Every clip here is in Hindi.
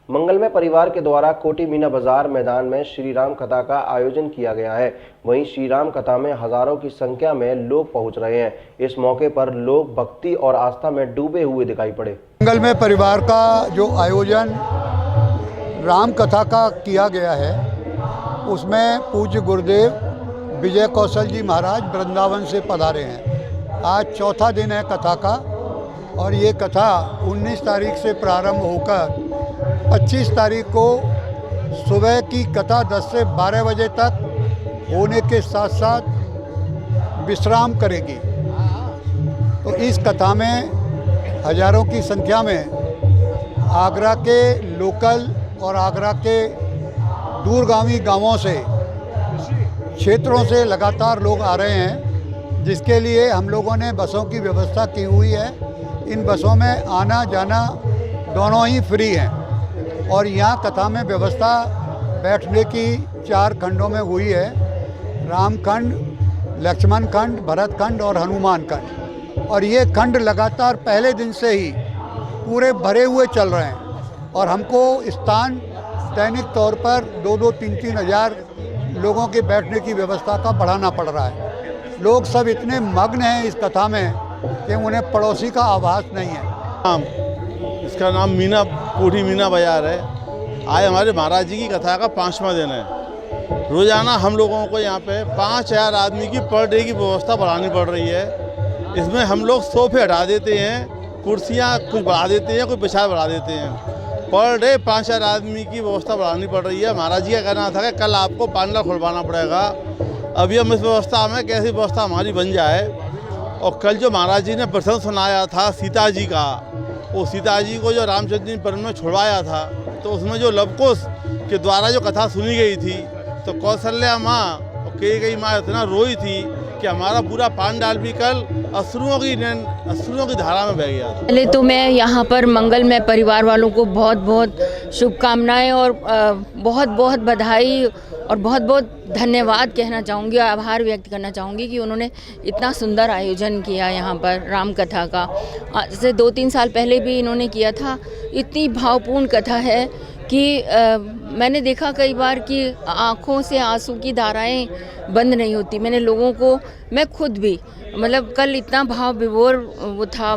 मंगलमय परिवार के द्वारा कोटी मीना बाजार मैदान में श्री राम कथा का आयोजन किया गया है। वहीं श्री राम कथा में हजारों की संख्या में लोग पहुंच रहे हैं। इस मौके पर लोग भक्ति और आस्था में डूबे हुए दिखाई पड़े। मंगलमय परिवार का जो आयोजन राम कथा का किया गया है, उसमें पूज्य गुरुदेव विजय कौशल जी महाराज वृंदावन से पधारे हैं। आज चौथा दिन है कथा का और ये कथा 19 तारीख से प्रारंभ होकर 25 तारीख को सुबह की कथा 10 से 12 बजे तक होने के साथ साथ विश्राम करेगी। तो इस कथा में हजारों की संख्या में आगरा के लोकल और आगरा के दूरगामी गांवों से, क्षेत्रों से लगातार लोग आ रहे हैं, जिसके लिए हम लोगों ने बसों की व्यवस्था की हुई है। इन बसों में आना जाना दोनों ही फ्री हैं और यहाँ कथा में व्यवस्था बैठने की 4 खंडों में हुई है, राम खंड, लक्ष्मण खंड, भरत खंड और हनुमान खंड। और ये खंड लगातार पहले दिन से ही पूरे भरे हुए चल रहे हैं और हमको स्थान दैनिक तौर पर 2-2, 3-3 हज़ार लोगों के बैठने की व्यवस्था का बढ़ाना पड़ रहा है। लोग सब इतने मग्न हैं इस कथा में कि उन्हें पड़ोसी का आभास नहीं है। इसका नाम कोठी मीना बाजार है। आज हमारे महाराज जी की कथा का 5वां दिन है। रोजाना हम लोगों को यहाँ पे 5000 आदमी की पर डे की व्यवस्था बढ़ानी पड़ रही है। इसमें हम लोग सोफे हटा देते हैं, कुर्सियाँ कुछ बढ़ा देते हैं, कुछ बिछा बढ़ा देते हैं। पर डे 5000 आदमी की व्यवस्था बढ़ानी पड़ रही है। महाराज जी का कहना था कि कल आपको पांडा खुलवाना पड़ेगा। अभी हम इस व्यवस्था में कैसी व्यवस्था हमारी बन जाए। और कल जो महाराज जी ने प्रसंग सुनाया था सीता जी का, वो सीता जी को जो रामचंद्र जी पर में छुड़वाया था, तो उसमें जो लवकुश के द्वारा जो कथा सुनी गई थी, तो कौशल्या माँ और कैकेयी माँ इतना रोई थी कि हमारा पूरा पांडाल भी कल अश्रुओं की धारा में बह गया था। पहले तो मैं यहाँ पर मंगलमय परिवार वालों को बहुत बहुत शुभकामनाएं और बहुत बहुत बधाई और बहुत बहुत धन्यवाद कहना चाहूँगी, आभार व्यक्त करना चाहूँगी कि उन्होंने इतना सुंदर आयोजन किया यहाँ पर राम कथा का। जैसे 2-3 साल पहले भी इन्होंने किया था। इतनी भावपूर्ण कथा है कि मैंने देखा कई बार कि आँखों से आंसू की धाराएं बंद नहीं होती। मैंने लोगों को, मैं खुद भी, मतलब कल इतना भाव विभोर वो था,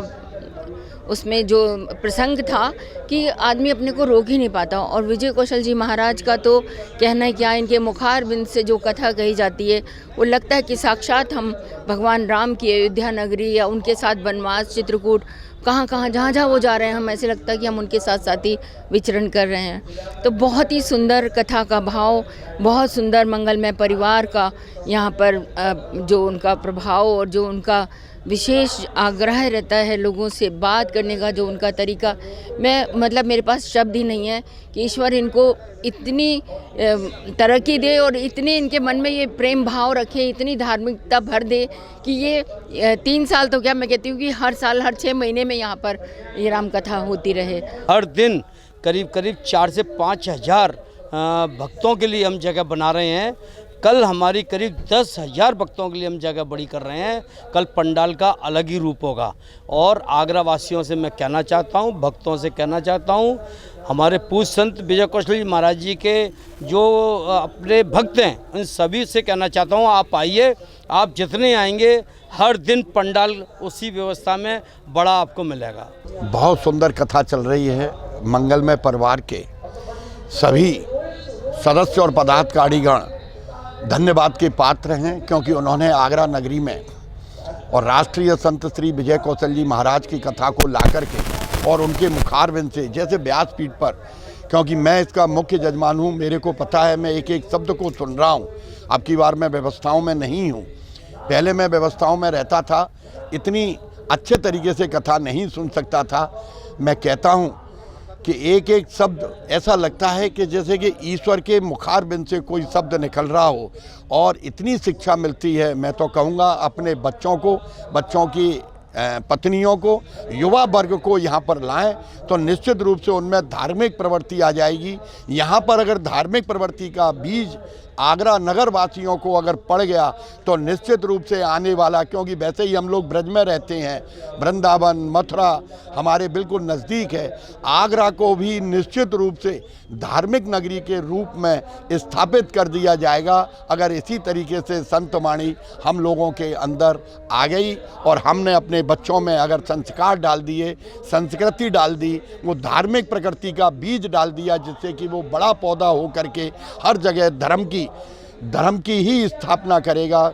उसमें जो प्रसंग था कि आदमी अपने को रोक ही नहीं पाता। और विजय कौशल जी महाराज का तो कहना है क्या, इनके मुखारबिंद से जो कथा कही जाती है वो लगता है कि साक्षात हम भगवान राम की अयोध्या नगरी या उनके साथ वनवास, चित्रकूट, कहाँ जहाँ वो जा रहे हैं, हम ऐसे लगता है कि हम उनके साथ साथ ही विचरण कर रहे हैं। तो बहुत ही सुंदर कथा का भाव, बहुत सुंदर मंगलमय परिवार का यहाँ पर जो उनका प्रभाव और जो उनका विशेष आग्रह रहता है लोगों से बात करने का, जो उनका तरीका, मतलब मेरे पास शब्द ही नहीं है कि ईश्वर इनको इतनी तरक्की दे और इतने इनके मन में ये प्रेम भाव रखे, इतनी धार्मिकता भर दे कि ये 3 साल तो क्या, मैं कहती हूँ कि हर साल, हर 6 महीने में यहाँ पर ये राम कथा होती रहे। हर दिन करीब 4 से 5 हज़ार भक्तों के लिए हम जगह बना रहे हैं। कल हमारी करीब 10,000 भक्तों के लिए हम जगह बड़ी कर रहे हैं। कल पंडाल का अलग ही रूप होगा। और आगरा वासियों से मैं कहना चाहता हूं, भक्तों से कहना चाहता हूं, हमारे पूज्य संत विजय कौशल जी महाराज जी के जो अपने भक्त हैं, उन सभी से कहना चाहता हूं, आप आइए। आप जितने आएंगे हर दिन पंडाल उसी व्यवस्था में बड़ा आपको मिलेगा। बहुत सुंदर कथा चल रही है। मंगलमय परिवार के सभी सदस्य और पदाधिकारीगण धन्यवाद के पात्र हैं, क्योंकि उन्होंने आगरा नगरी में और राष्ट्रीय संत श्री विजय कौशल जी महाराज की कथा को ला कर के और उनके मुखारबिंद से, जैसे व्यासपीठ पर, क्योंकि मैं इसका मुख्य जजमान हूँ, मेरे को पता है, मैं एक एक शब्द को सुन रहा हूँ। अब की बार मैं व्यवस्थाओं में नहीं हूँ, पहले मैं व्यवस्थाओं में रहता था, इतनी अच्छे तरीके से कथा नहीं सुन सकता था। मैं कहता हूँ कि एक एक शब्द ऐसा लगता है कि जैसे कि ईश्वर के मुखारबिंद से कोई शब्द निकल रहा हो और इतनी शिक्षा मिलती है। मैं तो कहूँगा अपने बच्चों को, बच्चों की पत्नियों को, युवा वर्ग को यहाँ पर लाएं तो निश्चित रूप से उनमें धार्मिक प्रवृत्ति आ जाएगी। यहाँ पर अगर धार्मिक प्रवृत्ति का बीज आगरा नगर वासियों को अगर पड़ गया तो निश्चित रूप से आने वाला, क्योंकि वैसे ही हम लोग ब्रज में रहते हैं, वृंदावन मथुरा हमारे बिल्कुल नज़दीक है, आगरा को भी निश्चित रूप से धार्मिक नगरी के रूप में स्थापित कर दिया जाएगा अगर इसी तरीके से संत वाणी हम लोगों के अंदर आ गई और हमने अपने बच्चों में अगर संस्कार डाल दिए, संस्कृति डाल दी, वो धार्मिक प्रकृति का बीज डाल दिया, जिससे कि वो बड़ा पौधा हो करके हर जगह धर्म की ही स्थापना करेगा।